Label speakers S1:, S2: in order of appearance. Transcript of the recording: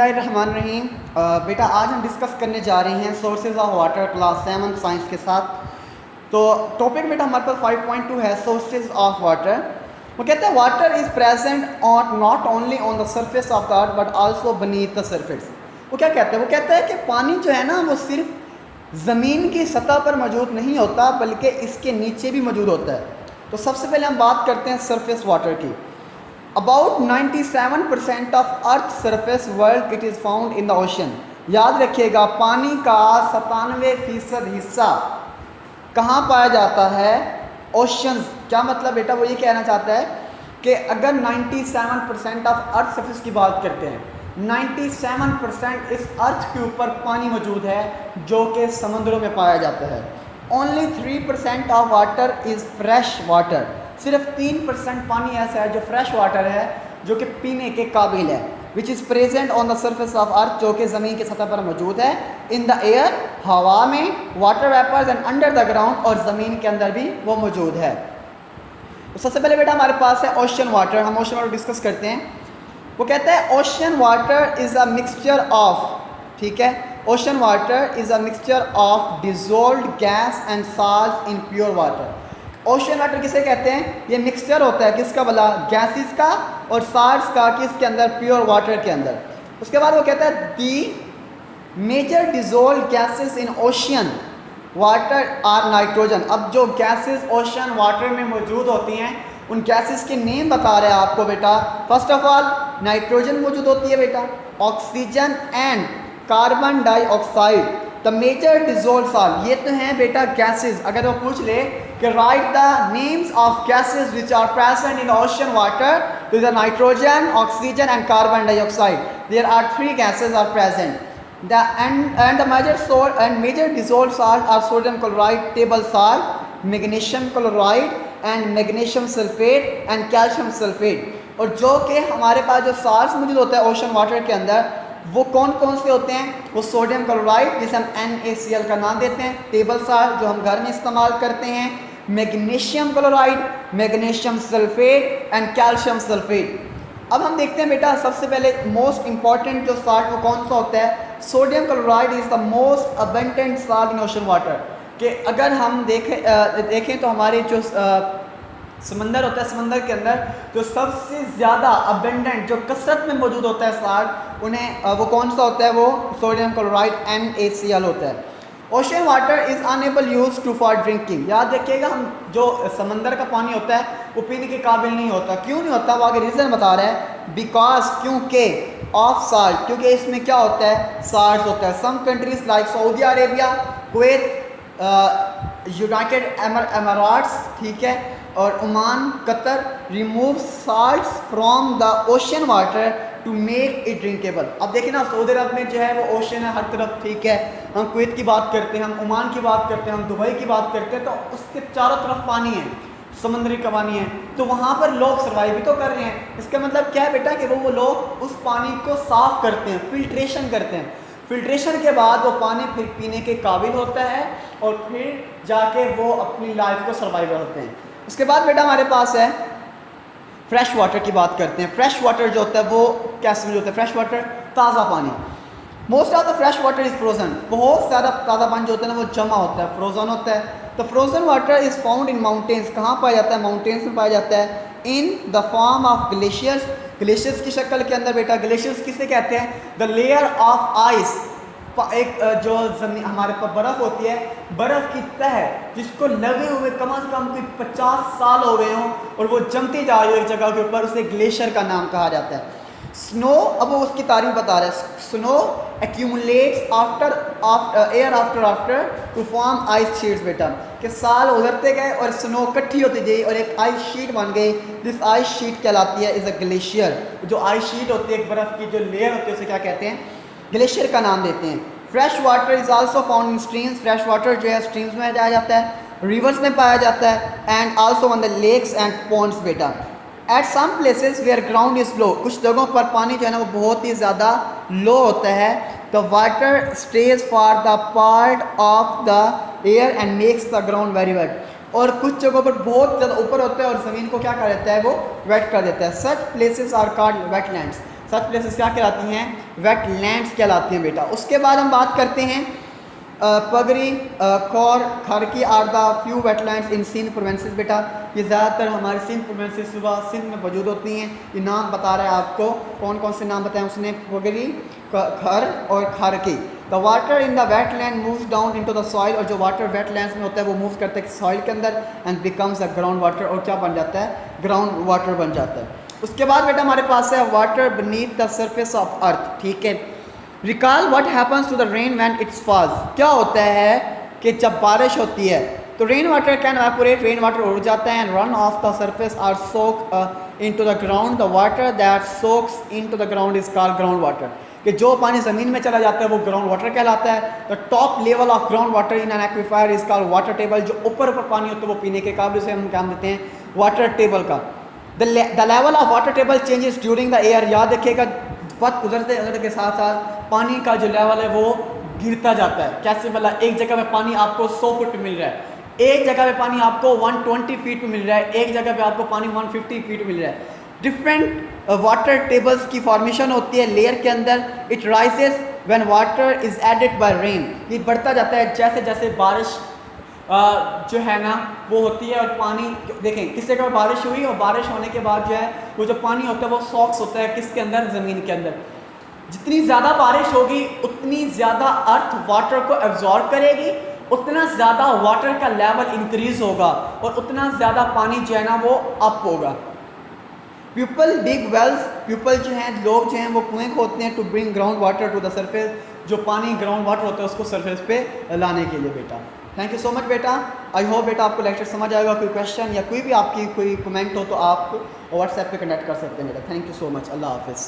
S1: बिस्मिल्लाहिर्रहमानिर्रहीम। बेटा आज हम डिस्कस करने जा रहे हैं sources of water class 7 science के साथ। तो टॉपिक बेटा हमारे पास 5.2 है सोर्सेज ऑफ वाटर। वो कहते हैं water is present on not only on the surface of the earth but also beneath the surface. वो क्या कहते हैं? वो कहते हैं कि पानी जो है ना वो सिर्फ ज़मीन की सतह पर मौजूद नहीं होता बल्कि इसके नीचे भी मौजूद होता है। तो सबसे पहले हम बात करते हैं सरफेस वाटर की। About 97% of earth surface world it is found in the ocean. याद रखिएगा पानी का 97% हिस्सा कहाँ पाया जाता है? ओशंस। क्या मतलब बेटा? वो ये कहना चाहता है कि अगर 97% ऑफ अर्थ सरफेस की बात करते हैं, 97% इस अर्थ के ऊपर पानी मौजूद है जो कि समुद्रों में पाया जाता है। Only 3% of water is fresh water. सिर्फ 3% पानी ऐसा है जो फ्रेश वाटर है, जो कि पीने के काबिल है, which is present on the surface of earth, जो कि ज़मीन की सतह पर मौजूद है। इन द एयर, हवा में, water vapours and under the ground, और ज़मीन के अंदर भी वो मौजूद है। तो सबसे पहले बेटा हमारे पास है ओशन वाटर। हम ओशन वाटर डिस्कस करते हैं। वो कहता है ocean water is a mixture of, ठीक है, ocean water is a mixture of dissolved gas and salt in pure water. Ocean water किसे कहते हैं? ये मिक्सचर होता है किसका भला? गैसेस का और साल्ट्स का, किसके अंदर? प्योर वाटर के अंदर। उसके बाद वो कहता है the major dissolve gases in ocean water are nitrogen. अब जो गैसेस ओशन वाटर में मौजूद होती हैं उन गैसेस के नेम बता रहे हैं आपको बेटा। फर्स्ट ऑफ ऑल नाइट्रोजन मौजूद होती है बेटा, oxygen and carbon dioxide. The major dissolve salt, ये तो हैं बेटा गैसेस। अगर वो पूछ ले कि write the names of gases which are present in ocean water, तो the nitrogen, oxygen and carbon dioxide, there are 3 gases are present. And the major salt and major dissolved salt are sodium chloride, table salt, magnesium chloride and magnesium sulfate and calcium sulfate। और जो कि हमारे पास जो salts मौजूद होता है ocean water के अंदर, वो कौन कौन से होते हैं? वो सोडियम क्लोराइड जिसे हम NaCl का नाम देते हैं, टेबल साल्ट जो हम घर में इस्तेमाल करते हैं, magnesium chloride, magnesium sulphate and calcium sulphate. अब हम देखते हैं बेटा सबसे पहले मोस्ट इंपॉर्टेंट जो साल्ट वो कौन सा होता है? Sodium chloride is the most abundant salt in ocean water. कि अगर हम देखें तो हमारे जो समंदर होता है, समंदर के अंदर जो सबसे ज़्यादा अबंडेंट जो कसरत में मौजूद होता है साल्ट, उन्हें वो कौन सा होता है? वो सोडियम क्लोराइड NaCl होता है। Ocean water is unable use to for drinking. याद रखिएगा हम जो समंदर का पानी होता है वो पीने के काबिल नहीं होता। क्यों नहीं होता? वो आगे रीज़न बता रहा है, बिकॉज, क्योंकि, ऑफ साल्ट, क्योंकि इसमें क्या होता है? साल्ट होता है। Some countries like Saudi Arabia, Kuwait, United Emirates, ठीक है, और Oman, Qatar, remove salt from the ocean water to make it drinkable. अब देखिए ना सऊदी अरब में जो है वो ओशन है हर तरफ, ठीक है। हम कुवैत की बात करते हैं, हम ओमान की बात करते हैं, हम दुबई की बात करते हैं, तो उसके चारों तरफ पानी है, समुद्री का पानी है, तो वहाँ पर लोग सर्वाइव भी तो कर रहे हैं। इसका मतलब क्या है बेटा? कि वो लोग उस पानी को साफ़ करते हैं, फिल्ट्रेशन करते हैं। फिल्ट्रेशन के बाद वो पानी फिर पीने के काबिल होता है और फिर जाके वो अपनी लाइफ को सर्वाइव करते हैं। उसके बाद बेटा हमारे पास है फ्रेश वाटर की बात करते हैं। फ्रेश वाटर जो होता है वो कैसे में होता है? फ्रेश वाटर ताज़ा पानी। Most of the fresh water is frozen. बहुत ज़्यादा ताज़ा पानी जो होता है ना वो जमा होता है, फ्रोजन होता है। तो frozen water is found in mountains. कहाँ पाया जाता है? माउंटेन्स में पाया जाता है। In the form of glaciers, glaciers की शक्ल के अंदर बेटा। ग्लेशियर्स किसे कहते हैं? द लेयर ऑफ आइस, एक जो ज़मीन हमारे पास बर्फ़ होती है, बर्फ़ की तह जिसको लगे हुए कम से कम कोई 50 साल हो गए हों और वो जमती जा रही है एक जगह के ऊपर, उसे ग्लेशियर का नाम कहा जाता है। स्नो, अब वो उसकी तारीफ बता रहे हैं। Snow accumulates after air after two form ice sheets बेटा। कि साल उधरते गए और स्नो इकट्ठी होती गई और एक आइस शीट बन गई। दिस आइस शीट कहलाती है इज़ अ ग्लेशियर। जो आइस शीट होती है, एक बर्फ़ की जो लेयर होती है, उसे क्या कहते हैं? ग्लेशियर का नाम देते हैं। Fresh water is also found in streams. Fresh water जो है स्ट्रीम्स में पाया जाता है, रिवर्स में पाया जाता है, and also on the lakes and ponds बेटा। At some places where ground is low, कुछ जगहों पर पानी जो है ना वो बहुत ही ज़्यादा लो होता है। The water stage for the part of the air and makes the ground very wet. और कुछ जगहों पर बहुत ज़्यादा ऊपर होता है और ज़मीन को क्या कर देता है? वो वेट कर देता है। Such places are called wetlands. Such places क्या कहलाती हैं? वेट लैंड्स कहलाती हैं बेटा। उसके बाद हम बात करते हैं Pagri, Kaur, Kharki are the few wetlands in Sindh provinces बेटा। ये ज़्यादातर हमारे सिंध प्रोविंसेस सुबह सिंध में मौजूद होती हैं। ये नाम बता रहा है आपको, कौन कौन से नाम बताएं उसने, पगरी, खर और Kharki. The water in the wetland moves down into the soil, और जो वाटर वेटलैंड्स में होता है वो मूव करता है सॉइल के अंदर and becomes a ground water, और क्या बन जाता है? ग्राउंड वाटर बन जाता है। उसके बाद बेटा हमारे पास है water beneath the surface of earth, ठीक है। Recall what happens to the rain when it's falls, क्या होता है कि जब बारिश होती है तो rain water can evaporate, rain water उड़ जाता है, and run off the surface or soak into the ground, the water that soaks into the ground is called ground water, कि जो पानी ज़मीन में चला जाता है वो ग्राउंड वाटर कहलाता है। The top level of ground water in an aquifer is called water table, जो ऊपर पानी होता है वो पीने के काबिल से हम क्या देते हैं? वाटर टेबल का। The level of water table changes during the year, याद रखिएगा वक्त गुजरते के साथ साथ पानी का जो लेवल है वो गिरता जाता है। कैसे? मतलब एक जगह पे पानी आपको 100 फुट मिल रहा है, एक जगह पे पानी आपको 120 फीट में मिल रहा है, एक जगह पे आपको पानी 150 फीट मिल रहा है। डिफरेंट वाटर टेबल्स की फॉर्मेशन होती है लेयर के अंदर। It rises when water is added by rain, ये बढ़ता जाता है जैसे जैसे बारिश जो है ना वो होती है। और पानी देखें किस जगह बारिश हुई, और बारिश होने के बाद जो है वो जो पानी होता है वो सॉक्स होता है किसके अंदर? ज़मीन के अंदर। जितनी ज़्यादा बारिश होगी उतनी ज़्यादा अर्थ वाटर को एब्जॉर्ब करेगी, उतना ज़्यादा वाटर का लेवल इंक्रीज होगा, और उतना ज़्यादा पानी जो है ना वो अप होगा। पीपल डिग वेल्स, पीपल जो हैं लोग जो हैं वो कुएं खोदते हैं to bring ground water to the surface, जो पानी ग्राउंड वाटर होता है उसको सरफेस पे लाने के लिए बेटा। थैंक यू सो मच बेटा। आई होप बेटा आपको लेक्चर समझ आएगा। कोई क्वेश्चन या कोई भी आपकी कोई कमेंट हो तो आप व्हाट्सएप पे कनेक्ट कर सकते हैं बेटा। Thank you so much. अल्लाह हाफिज़।